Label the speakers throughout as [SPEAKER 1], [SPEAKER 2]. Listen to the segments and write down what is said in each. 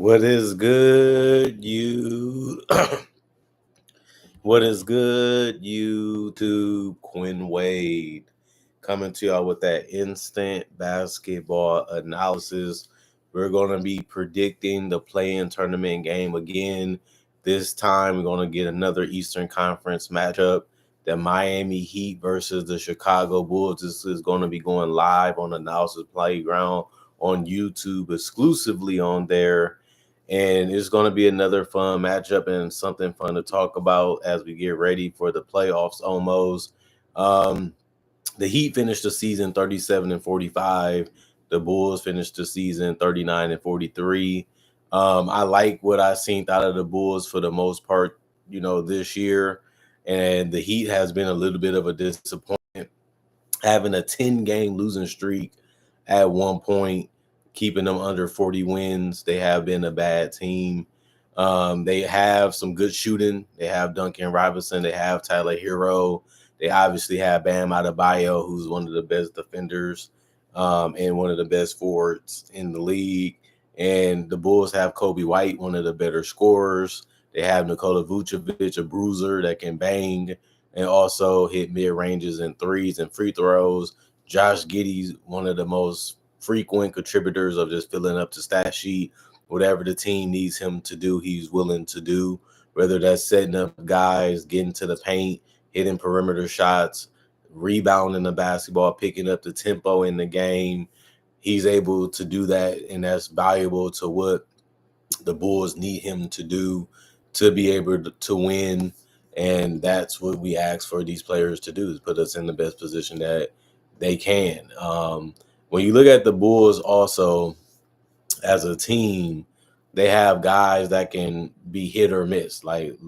[SPEAKER 1] What is good, you? What is good, YouTube? Quinn Wade coming to y'all with that instant basketball analysis. We're going to be predicting the play-in tournament game again. This time, we're going to get another Eastern Conference matchup. The Miami Heat versus the Chicago Bulls. This is going to be going live on Analysis Playground on YouTube, exclusively on there. And it's going to be another fun matchup and something fun to talk about as we get ready for the playoffs almost. The Heat finished the season 37-45. The Bulls finished the season 39-43. I like what I seen out of the Bulls for the most part, this year. And the Heat has been a little bit of a disappointment, having a 10-game losing streak at one point, keeping them under 40 wins. They have been a bad team. They have some good shooting. They have Duncan Robinson. They have Tyler Hero. They obviously have Bam Adebayo, who's one of the best defenders and one of the best forwards in the league. And the Bulls have Kobe White, one of the better scorers. They have Nikola Vucevic, a bruiser that can bang and also hit mid-ranges and threes and free throws. Josh Giddey's one of the most frequent contributors of just filling up the stat sheet. Whatever the team needs him to do, he's willing to do, whether that's setting up guys, getting to the paint, hitting perimeter shots, rebounding the basketball, picking up the tempo in the game. He's able to do that, and that's valuable to what the Bulls need him to do to be able to win. And that's what we ask for these players to do, is put us in the best position that they can. When you look at the Bulls also as a team, they have guys that can be hit or miss. Like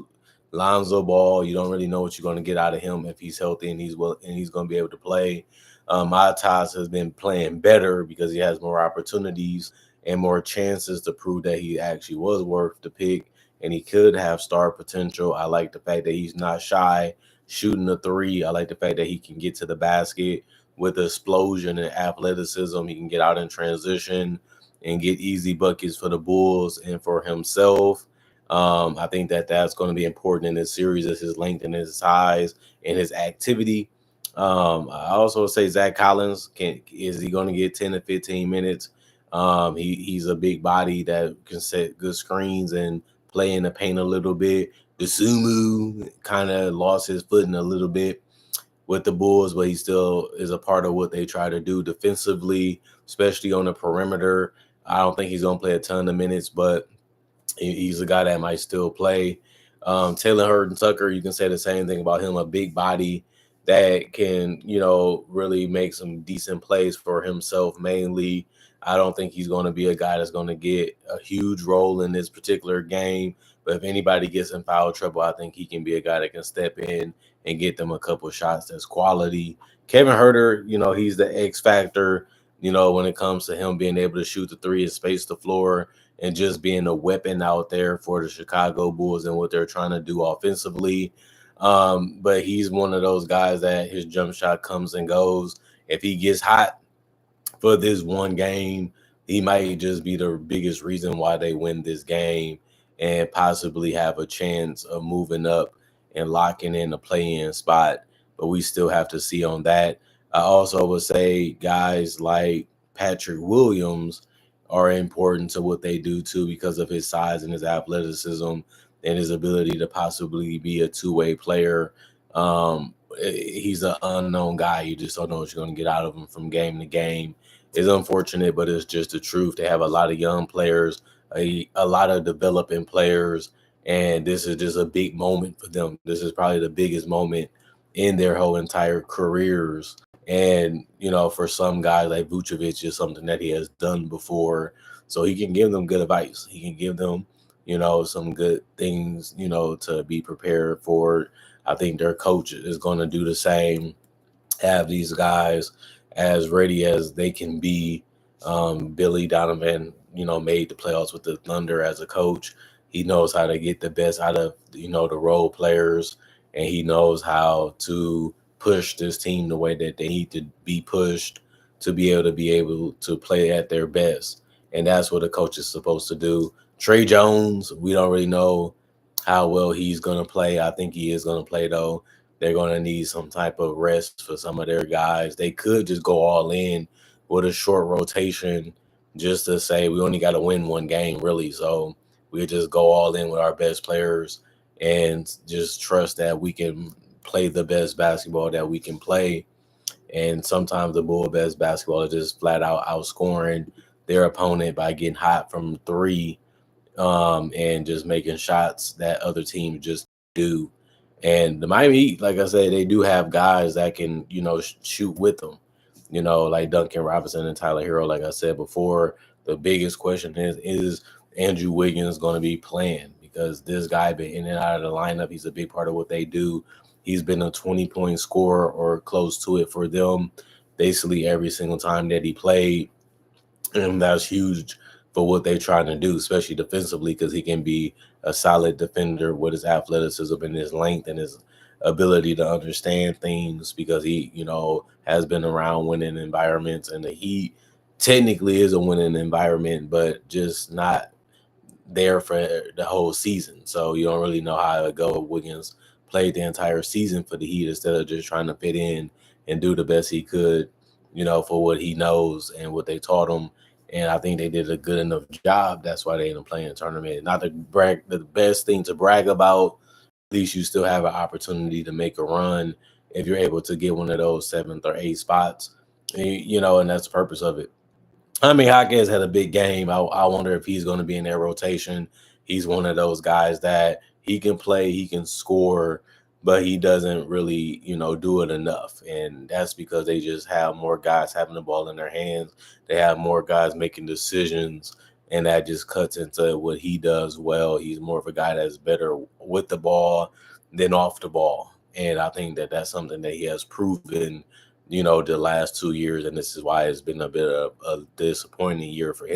[SPEAKER 1] Lonzo Ball, you don't really know what you're going to get out of him if he's healthy and he's going to be able to play. Matas has been playing better because he has more opportunities and more chances to prove that he actually was worth the pick and he could have star potential. I like the fact that he's not shy shooting a three. I like the fact that he can get to the basket with explosion and athleticism. He can get out in transition and get easy buckets for the Bulls and for himself. I think that that's going to be important in this series, is his length and his size and his activity. I also say Zach Collins, is he going to get 10 to 15 minutes? He's a big body that can set good screens and play in the paint a little bit. Sumu kind of lost his footing a little bit with the Bulls, but he still is a part of what they try to do defensively, especially on the perimeter. I don't think he's going to play a ton of minutes, but he's a guy that might still play. Taylor Hurton-Tucker, you can say the same thing about him, a big body that can, really make some decent plays for himself mainly. I don't think he's going to be a guy that's going to get a huge role in this particular game. But if anybody gets in foul trouble, I think he can be a guy that can step in and get them a couple of shots that's quality. Kevin Huerter, he's the X factor, when it comes to him being able to shoot the three and space the floor and just being a weapon out there for the Chicago Bulls and what they're trying to do offensively. But he's one of those guys that his jump shot comes and goes. If he gets hot for this one game, he might just be the biggest reason why they win this game and possibly have a chance of moving up and locking in a play-in spot. But we still have to see on that. I also would say guys like Patrick Williams are important to what they do too, because of his size and his athleticism and his ability to possibly be a two-way player. He's an unknown guy. You just don't know what you're going to get out of him from game to game. It's unfortunate, but it's just the truth. They have a lot of young players, a lot of developing players, and this is just a big moment for them. This is probably the biggest moment in their whole entire careers. And, for some guys like Vucevic is something that he has done before. So he can give them good advice. He can give them, some good things, to be prepared for. I think their coach is going to do the same, have these guys as ready as they can be. Billy Donovan, made the playoffs with the Thunder as a coach. He knows how to get the best out of, the role players, and he knows how to push this team the way that they need to be pushed to be able to play at their best. and that's what a coach is supposed to do. Trey Jones, we don't really know how well he's going to play. I think he is going to play, though. They're going to need some type of rest for some of their guys. They could just go all in with a short rotation just to say we only got to win one game, really. So we just go all in with our best players and just trust that we can play the best basketball that we can play. And sometimes the Bull best basketball is just flat out outscoring their opponent by getting hot from three, and just making shots that other teams just do. And the Miami Heat, like I said, they do have guys that can, shoot with them, like Duncan Robinson and Tyler Hero. Like I said before, the biggest question is Andrew Wiggins going to be playing? Because this guy been in and out of the lineup. He's a big part of what they do. He's been a 20-point scorer or close to it for them basically every single time that he played. And that's huge for what they're trying to do, especially defensively, because he can be a solid defender with his athleticism and his length and his ability to understand things, because he, has been around winning environments. And the Heat technically is a winning environment, but just not there for the whole season. So you don't really know how it go. Wiggins played the entire season for the Heat instead of just trying to fit in and do the best he could, for what he knows and what they taught him. And I think they did a good enough job. That's why they in the playing tournament. Not to brag, the best thing to brag about. At least you still have an opportunity to make a run if you're able to get one of those 7th or 8th spots. And that's the purpose of it. I mean, Hawkins had a big game. I wonder if he's going to be in their rotation. He's one of those guys that he can play, he can score, but he doesn't really, do it enough. And that's because they just have more guys having the ball in their hands. They have more guys making decisions, and that just cuts into what he does well. He's more of a guy that's better with the ball than off the ball. And I think that that's something that he has proven, the last 2 years, and this is why it's been a bit of a disappointing year for him.